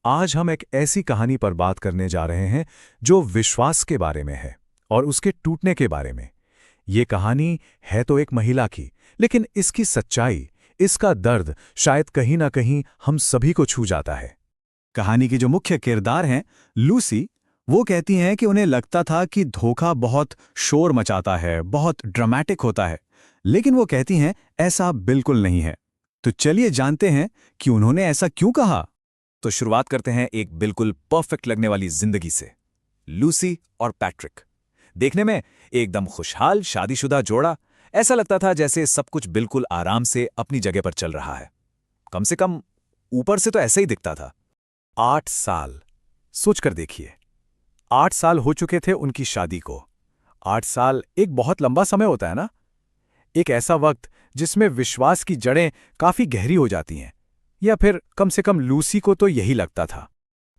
आज हम एक ऐसी कहानी पर बात करने जा रहे हैं जो विश्वास के बारे में है और उसके टूटने के बारे में। ये कहानी है तो एक महिला की, लेकिन इसकी सच्चाई, इसका दर्द शायद कहीं ना कहीं हम सभी को छू जाता है। कहानी की जो मुख्य किरदार हैं, लूसी, वो कहती हैं कि उन्हें लगता था कि धोखा बहुत शोर मचाता है, बहुत ड्रामेटिक होता है, लेकिन वो कहती हैं ऐसा बिल्कुल नहीं है। तो चलिए जानते हैं कि उन्होंने ऐसा क्यों कहा। तो शुरुआत करते हैं एक बिल्कुल परफेक्ट लगने वाली जिंदगी से। लूसी और पैट्रिक देखने में एकदम खुशहाल शादीशुदा जोड़ा। ऐसा लगता था जैसे सब कुछ बिल्कुल आराम से अपनी जगह पर चल रहा है। कम से कम ऊपर से तो ऐसा ही दिखता था। 8 साल, सोचकर देखिए, 8 साल हो चुके थे उनकी शादी को। 8 साल एक बहुत लंबा समय होता है ना, एक ऐसा वक्त जिसमें विश्वास की जड़ें काफी गहरी हो जाती हैं, या फिर कम से कम लूसी को तो यही लगता था।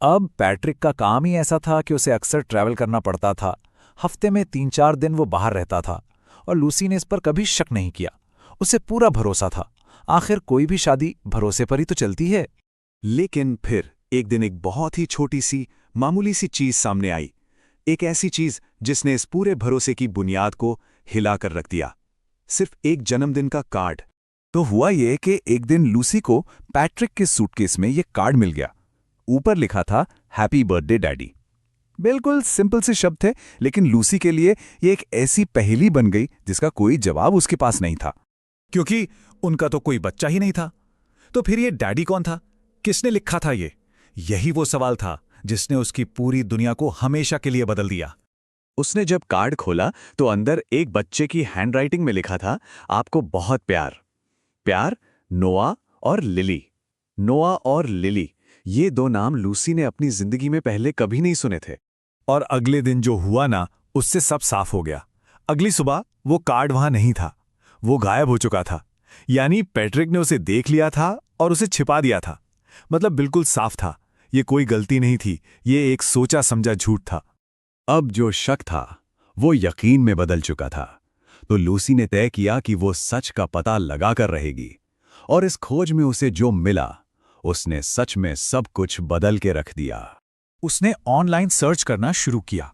अब पैट्रिक का काम ही ऐसा था कि उसे अक्सर ट्रैवल करना पड़ता था। हफ्ते में 3-4 दिन वो बाहर रहता था और लूसी ने इस पर कभी शक नहीं किया। उसे पूरा भरोसा था, आखिर कोई भी शादी भरोसे पर ही तो चलती है। लेकिन फिर एक दिन एक बहुत ही छोटी सी, मामूली सी चीज सामने आई। एक ऐसी चीज जिसने इस पूरे भरोसे की बुनियाद को हिलाकर रख दिया। सिर्फ एक जन्मदिन का कार्ड। तो हुआ ये कि एक दिन लूसी को पैट्रिक के सूटकेस में ये कार्ड मिल गया। ऊपर लिखा था, हैप्पी बर्थडे डैडी। बिल्कुल सिंपल से शब्द थे, लेकिन लूसी के लिए ये एक ऐसी पहेली बन गई जिसका कोई जवाब उसके पास नहीं था, क्योंकि उनका तो कोई बच्चा ही नहीं था। तो फिर ये डैडी कौन था? किसने लिखा था ये? यही वो सवाल था जिसने उसकी पूरी दुनिया को हमेशा के लिए बदल दिया। उसने जब कार्ड खोला तो अंदर एक बच्चे की हैंडराइटिंग में लिखा था, आपको बहुत प्यार। प्यार, नोआ और लिली। नोआ और लिली, ये 2 नाम लूसी ने अपनी जिंदगी में पहले कभी नहीं सुने थे। और अगले दिन जो हुआ ना, उससे सब साफ हो गया। अगली सुबह वो कार्ड वहां नहीं था, वो गायब हो चुका था। यानी पैट्रिक ने उसे देख लिया था और उसे छिपा दिया था। मतलब बिल्कुल साफ था, ये कोई गलती नहीं थी, ये एक सोचा समझा झूठ था। अब जो शक था वो यकीन में बदल चुका था। तो लूसी ने तय किया कि वो सच का पता लगाकर रहेगी, और इस खोज में उसे जो मिला, उसने सच में सब कुछ बदल के रख दिया। उसने ऑनलाइन सर्च करना शुरू किया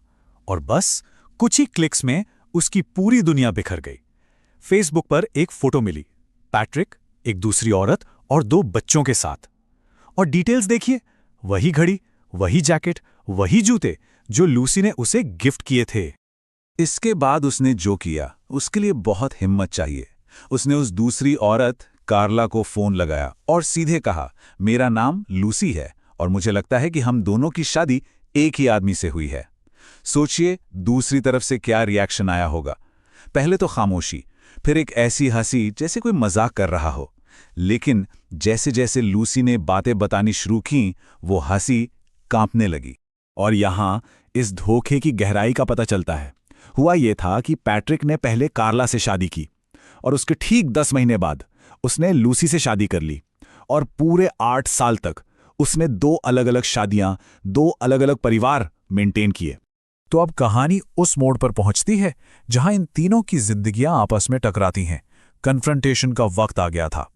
और बस कुछ ही क्लिक्स में उसकी पूरी दुनिया बिखर गई। फेसबुक पर एक फोटो मिली, पैट्रिक, एक दूसरी औरत और 2 बच्चों के साथ। और डिटेल्स देखिए, वही घड़ी, वही जैकेट, वही जूते जो लूसी ने उसे गिफ्ट किए थे। इसके बाद उसने जो किया, उसके लिए बहुत हिम्मत चाहिए। उसने उस दूसरी औरत कार्ला को फोन लगाया और सीधे कहा, मेरा नाम लूसी है और मुझे लगता है कि हम दोनों की शादी एक ही आदमी से हुई है। सोचिए दूसरी तरफ से क्या रिएक्शन आया होगा। पहले तो खामोशी, फिर एक ऐसी हंसी जैसे कोई मजाक कर रहा हो। लेकिन जैसे जैसे लूसी ने बातें बतानी शुरू की, वो हंसी कांपने लगी। और यहां इस धोखे की गहराई का पता चलता है। हुआ ये था कि पैट्रिक ने पहले कार्ला से शादी की और उसके ठीक 10 महीने बाद उसने लूसी से शादी कर ली। और पूरे 8 साल तक उसने 2 अलग-अलग शादियां, 2 अलग-अलग परिवार मेंटेन किए। तो अब कहानी उस मोड़ पर पहुंचती है जहां इन तीनों की जिंदगियां आपस में टकराती हैं। कन्फ्रंटेशन का वक्त आ गया था।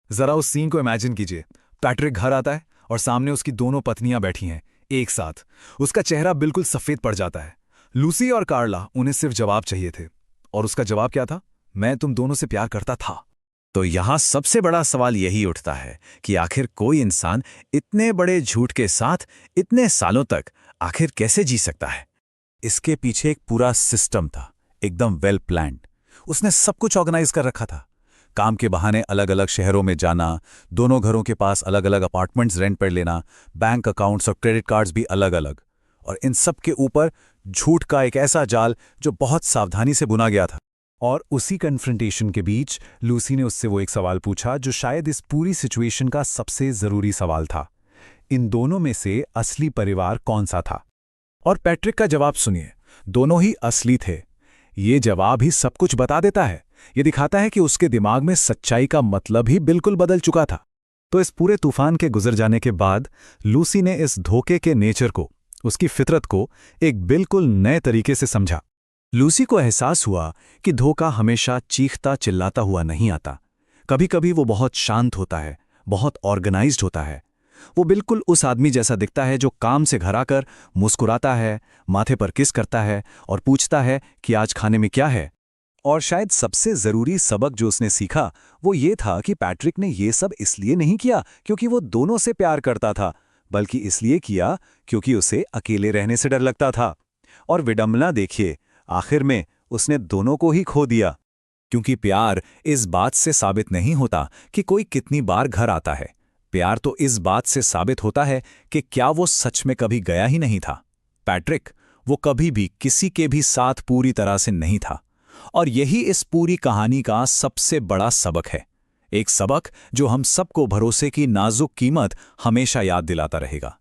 जरा उस सीन को इमेजिन कीजिए। पैट्रिक घर आता है और सामने उसकी दोनों पत्नियां बैठी हैं एक साथ। उसका चेहरा बिल्कुल सफेद पड़ जाता है। लूसी और कार्ला, उन्हें सिर्फ जवाब चाहिए थे। और उसका जवाब क्या था? मैं तुम दोनों से प्यार करता था। तो यहां सबसे बड़ा सवाल यही उठता है कि आखिर कोई इंसान इतने बड़े झूठ के साथ इतने सालों तक आखिर कैसे जी सकता है? इसके पीछे एक पूरा सिस्टम था, एकदम वेल प्लान्ड। उसने सब कुछ ऑर्गेनाइज कर रखा था। काम के बहाने अलग अलग शहरों में जाना, दोनों घरों के पास अलग अलग अपार्टमेंट्स रेंट पर लेना, बैंक अकाउंट्स और क्रेडिट कार्ड्स भी अलग अलग। और इन सब के ऊपर झूठ का एक ऐसा जाल जो बहुत सावधानी से बुना गया था। और उसी कन्फ्रंटेशन के बीच लूसी ने उससे वो एक सवाल पूछा जो शायद इस पूरी सिचुएशन का सबसे जरूरी सवाल था। इन दोनों में से असली परिवार कौन सा था? और पैट्रिक का जवाब सुनिए, दोनों ही असली थे। ये जवाब ही सब कुछ बता देता है। ये दिखाता है कि उसके दिमाग में सच्चाई का मतलब ही बिल्कुल बदल चुका था। तो इस पूरे तूफान के गुजर जाने के बाद लूसी ने इस धोखे के नेचर को, उसकी फितरत को एक बिल्कुल नए तरीके से समझा। लूसी को एहसास हुआ कि धोखा हमेशा चीखता चिल्लाता हुआ नहीं आता। कभी कभी वो बहुत शांत होता है, बहुत ऑर्गेनाइज्ड होता है। वो बिल्कुल उस आदमी जैसा दिखता है जो काम से घर आकर मुस्कुराता है, माथे पर किस करता है और पूछता है कि आज खाने में क्या है। और शायद सबसे जरूरी सबक जो उसने सीखा वो ये था कि पैट्रिक ने ये सब इसलिए नहीं किया क्योंकि वो दोनों से प्यार करता था, बल्कि इसलिए किया क्योंकि उसे अकेले रहने से डर लगता था। और विडंबना देखिए, आखिर में उसने दोनों को ही खो दिया। क्योंकि प्यार इस बात से साबित नहीं होता कि कोई कितनी बार घर आता है। प्यार तो इस बात से साबित होता है कि क्या वो सच में कभी गया ही नहीं था। पैट्रिक, वो कभी भी किसी के भी साथ पूरी तरह से नहीं था। और यही इस पूरी कहानी का सबसे बड़ा सबक है। एक सबक जो हम सबको भरोसे की नाजुक कीमत हमेशा याद दिलाता रहेगा।